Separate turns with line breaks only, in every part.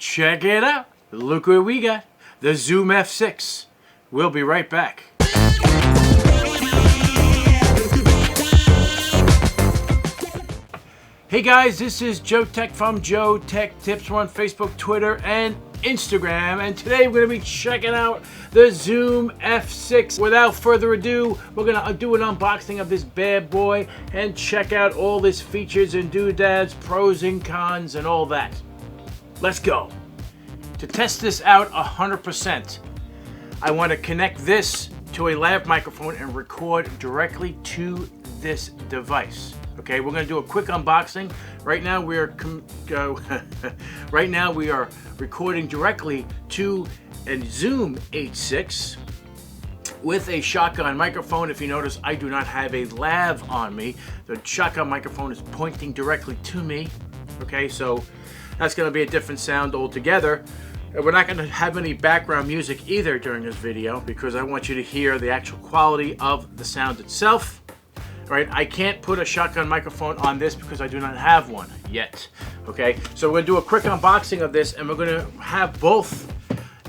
Check it out. Look what we got. The Zoom F6. We'll be right back. Hey guys, this is Joe Tech from JoeteckTips. We're on Facebook, Twitter, and Instagram, and today we're going to be checking out the Zoom F6. Without further ado, we're going to do an unboxing of this bad boy and check out all its features and doodads, pros and cons, and all that. Let's go. To test this out 100%, I want to connect this to a lav microphone and record directly to this device. Okay, we're going to do a quick unboxing. Right now we are recording directly to a Zoom H6 with a shotgun microphone. If you notice, I do not have a lav on me. The shotgun microphone is pointing directly to me. Okay, so that's going to be a different sound altogether. We're not going to have any background music either during this video because I want you to hear the actual quality of the sound itself. Right, I can't put a shotgun microphone on this because I do not have one yet. Okay, so we're going to do a quick unboxing of this and we're going to have both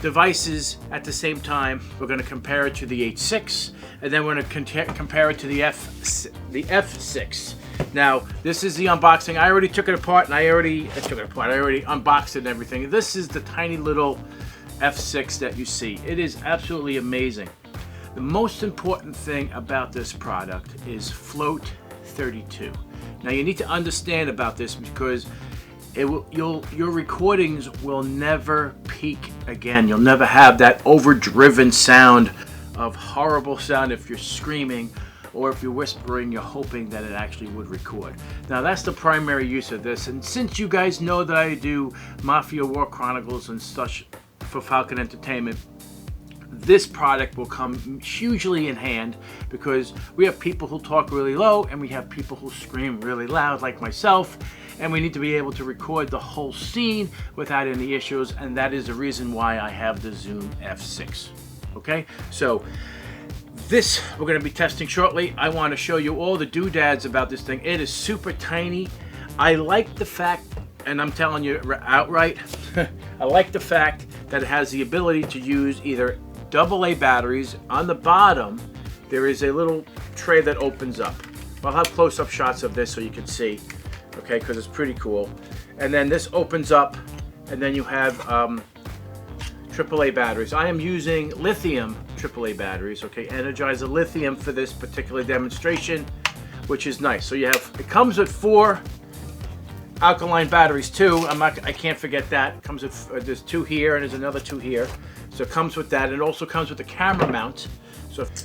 devices at the same time. We're going to compare it to the H6 and then we're going to compare it to the F6. Now, this is the unboxing. I already took it apart and I already unboxed it and everything. This is the tiny little F6 that you see. It is absolutely amazing. The most important thing about this product is float 32. Now you need to understand about this because your recordings will never peak again. You'll never have that overdriven sound of horrible sound if you're screaming or if you're whispering, you're hoping that it actually would record. Now that's the primary use of this, and since you guys know that I do Mafia War Chronicles and such for Falcon Entertainment, this product will come hugely in hand because we have people who talk really low and we have people who scream really loud like myself, and we need to be able to record the whole scene without any issues, and that is the reason why I have the Zoom F6. Okay, so this we're going to be testing shortly. I want to show you all the doodads about this thing. It is super tiny. I like the fact, and I'm telling you outright, I like the fact that it has the ability to use either AA batteries. On the bottom there is a little tray that opens up. I'll have close-up shots of this so you can see, okay, because it's pretty cool. And then this opens up and then you have AAA batteries. I am using lithium AAA batteries, okay, Energizer lithium for this particular demonstration, which is nice. So you have, it comes with 4 alkaline batteries too. I can't forget that. It comes with there's 2 here and there's another 2 here. So it comes with that. It also comes with the camera mount.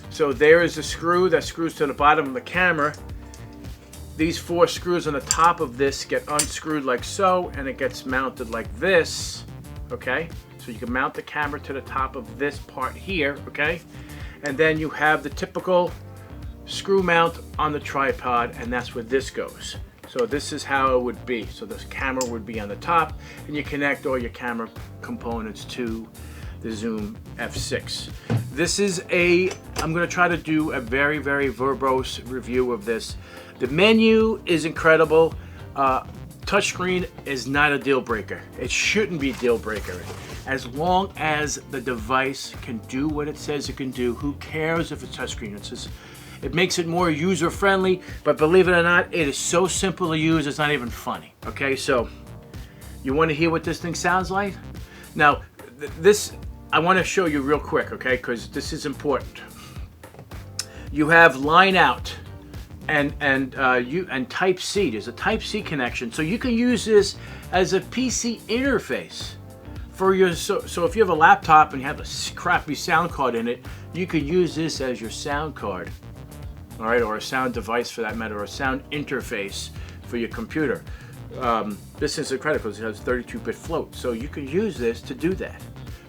So there is a screw that screws to the bottom of the camera. These 4 screws on the top of this get unscrewed like so, and it gets mounted like this. Okay, so you can mount the camera to the top of this part here. Okay, and then you have the typical screw mount on the tripod, and that's where this goes. So this is how it would be. So this camera would be on the top, and you connect all your camera components to the Zoom F6. This is I'm going to try to do a very, very verbose review of this. The menu is incredible. Touchscreen is not a deal breaker. It shouldn't be a deal breaker. As long as the device can do what it says it can do, who cares if it's touchscreen? It makes it more user-friendly, but believe it or not, it is so simple to use, it's not even funny. Okay, so you want to hear what this thing sounds like? Now, this I want to show you real quick, okay, because this is important. You have line out and Type-C. There's a Type-C connection, so you can use this as a PC interface for your. So if you have a laptop and you have a crappy sound card in it, you could use this as your sound card. All right, or a sound device for that matter, or a sound interface for your computer. This is incredible because it has 32-bit float, so you can use this to do that.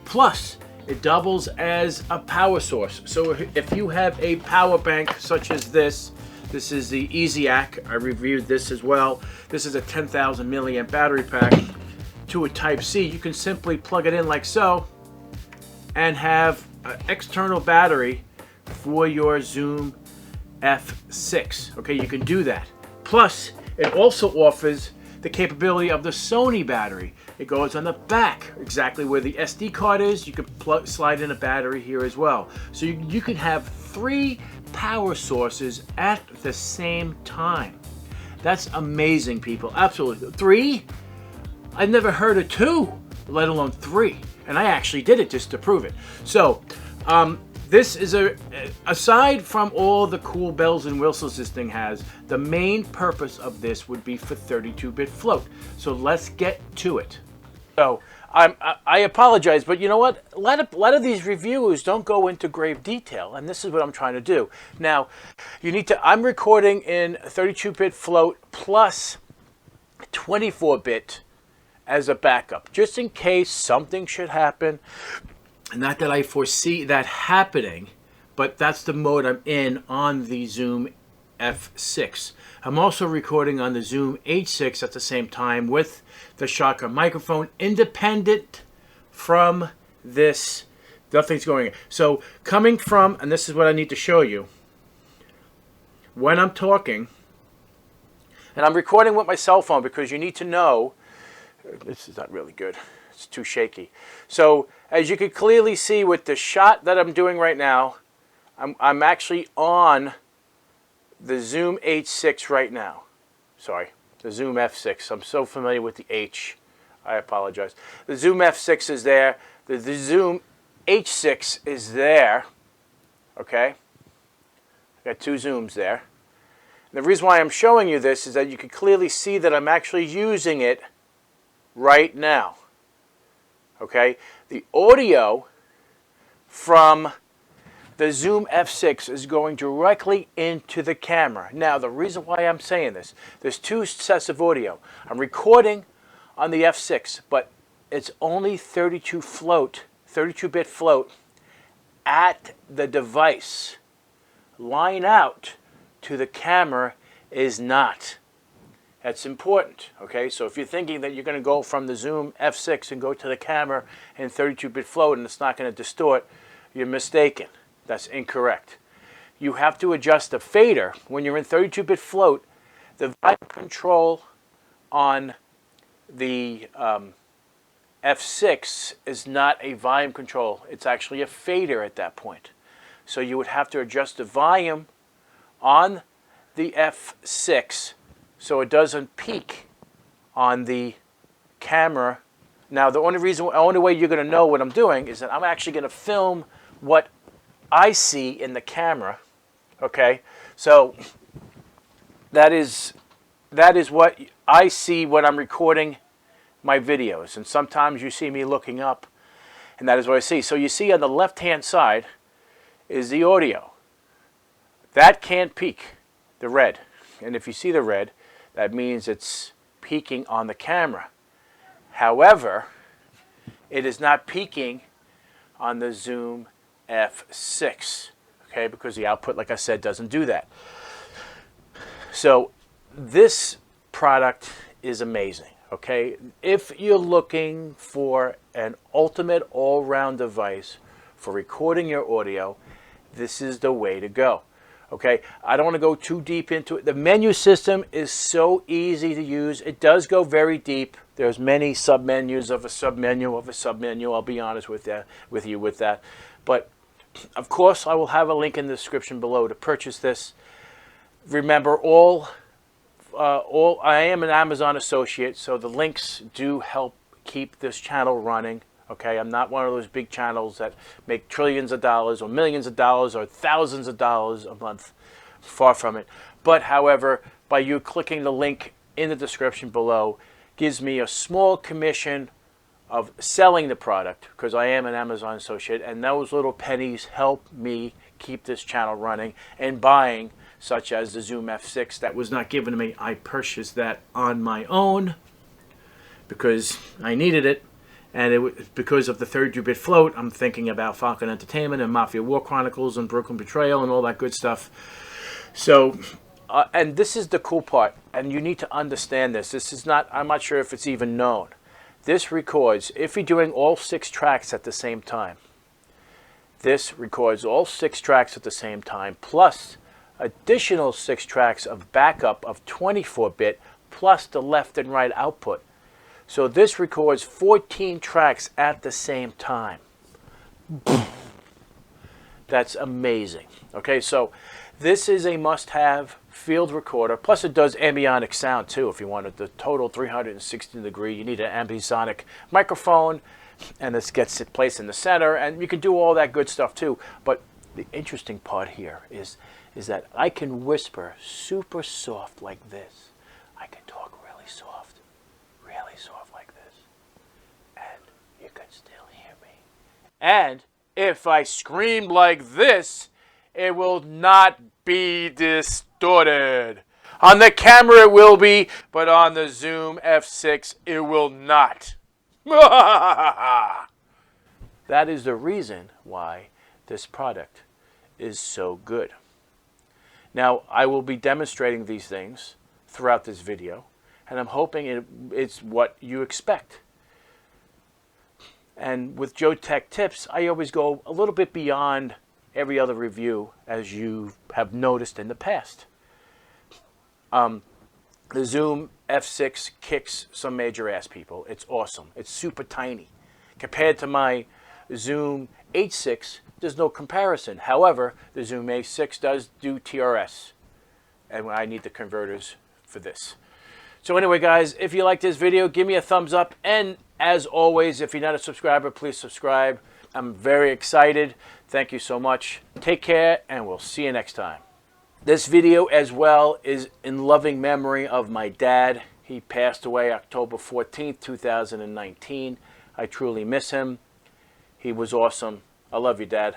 Plus, it doubles as a power source. So if you have a power bank such as this is the EVGA. I reviewed this as well. This is a 10,000 milliamp battery pack to a Type-C. You can simply plug it in like so and have an external battery for your Zoom F6. Okay, you can do that. Plus, it also offers the capability of the Sony battery. It goes on the back, exactly where the SD card is. You can slide in a battery here as well. So you can have 3 power sources at the same time. That's amazing, people. Absolutely. 3? I've never heard of 2, let alone 3. And I actually did it just to prove it. So, this is aside from all the cool bells and whistles this thing has, the main purpose of this would be for 32-bit float. So let's get to it. So I apologize, but you know what? A lot of these reviews don't go into grave detail, and this is what I'm trying to do. Now, I'm recording in 32-bit float plus 24-bit as a backup, just in case something should happen. Not that I foresee that happening, but that's the mode I'm in on the Zoom F6. I'm also recording on the Zoom H6 at the same time with the shotgun microphone, independent from this. Nothing's going in. So coming from, and this is what I need to show you, when I'm talking, and I'm recording with my cell phone because you need to know, this is not really good. It's too shaky. So as you can clearly see with the shot that I'm doing right now, I'm actually on the Zoom H6 right now. Sorry, the Zoom F6. I'm so familiar with the H. I apologize. The Zoom F6 is there. The Zoom H6 is there. Okay? I got 2 Zooms there. And the reason why I'm showing you this is that you can clearly see that I'm actually using it right now. Okay, the audio from the Zoom F6 is going directly into the camera. Now, the reason why I'm saying this, there's 2 sets of audio. I'm recording on the F6, but it's only 32-bit float at the device. Line out to the camera is not. That's important, okay? So if you're thinking that you're going to go from the Zoom F6 and go to the camera in 32-bit float and it's not going to distort, you're mistaken. That's incorrect. You have to adjust the fader. When you're in 32-bit float, the volume control on the F6 is not a volume control. It's actually a fader at that point. So you would have to adjust the volume on the F6 so it doesn't peak on the camera. Now, the only way you're going to know what I'm doing is that I'm actually going to film what I see in the camera. Okay, so that is what I see when I'm recording my videos, and sometimes you see me looking up, and that is what I see. So you see on the left-hand side is the audio. That can't peak, the red, and if you see the red, that means it's peaking on the camera. However, it is not peaking on the Zoom F6, okay, because the output, like I said, doesn't do that. So this product is amazing, okay? If you're looking for an ultimate all-round device for recording your audio, this is the way to go. Okay, I don't want to go too deep into it. The menu system is so easy to use. It does go very deep. There's many submenus of a submenu of a submenu. I'll be honest with you with that. But of course, I will have a link in the description below to purchase this. Remember, I am an Amazon associate, so the links do help keep this channel running. Okay, I'm not one of those big channels that make trillions of dollars or millions of dollars or thousands of dollars a month. Far from it. But however, by you clicking the link in the description below gives me a small commission of selling the product, because I am an Amazon associate, and those little pennies help me keep this channel running and buying, such as the Zoom F6 that was not given to me. I purchased that on my own because I needed it. And it was because of the 32-bit float. I'm thinking about Falcon Entertainment and Mafia War Chronicles and Brooklyn Betrayal and all that good stuff. So, and this is the cool part, and you need to understand this. This is not, I'm not sure if it's even known. This records, if you're doing all 6 tracks at the same time, this records all 6 tracks at the same time, plus additional 6 tracks of backup of 24-bit, plus the left and right output. So this records 14 tracks at the same time. That's amazing. Okay, so this is a must-have field recorder. Plus it does ambient sound too. If you wanted the total 360 degree, you need an ambisonic microphone, and this gets it placed in the center, and you can do all that good stuff too. But the interesting part here is that I can whisper super soft like this. I can talk really soft like this, and you can still hear me. And if I scream like this, it will not be distorted. On the camera it will be, but on the Zoom F6 it will not. That is the reason why this product is so good. Now, I will be demonstrating these things throughout this video, and I'm hoping it's what you expect. And with JoeteckTips, I always go a little bit beyond every other review, as you have noticed in the past. The Zoom F6 kicks some major ass, people. It's awesome. It's super tiny. Compared to my Zoom H6, there's no comparison. However, the Zoom A6 does do TRS, and I need the converters for this. So anyway, guys, if you like this video, give me a thumbs up. And as always, if you're not a subscriber, please subscribe. I'm very excited. Thank you so much. Take care, and we'll see you next time. This video as well is in loving memory of my dad. He passed away October 14th, 2019. I truly miss him. He was awesome. I love you, Dad.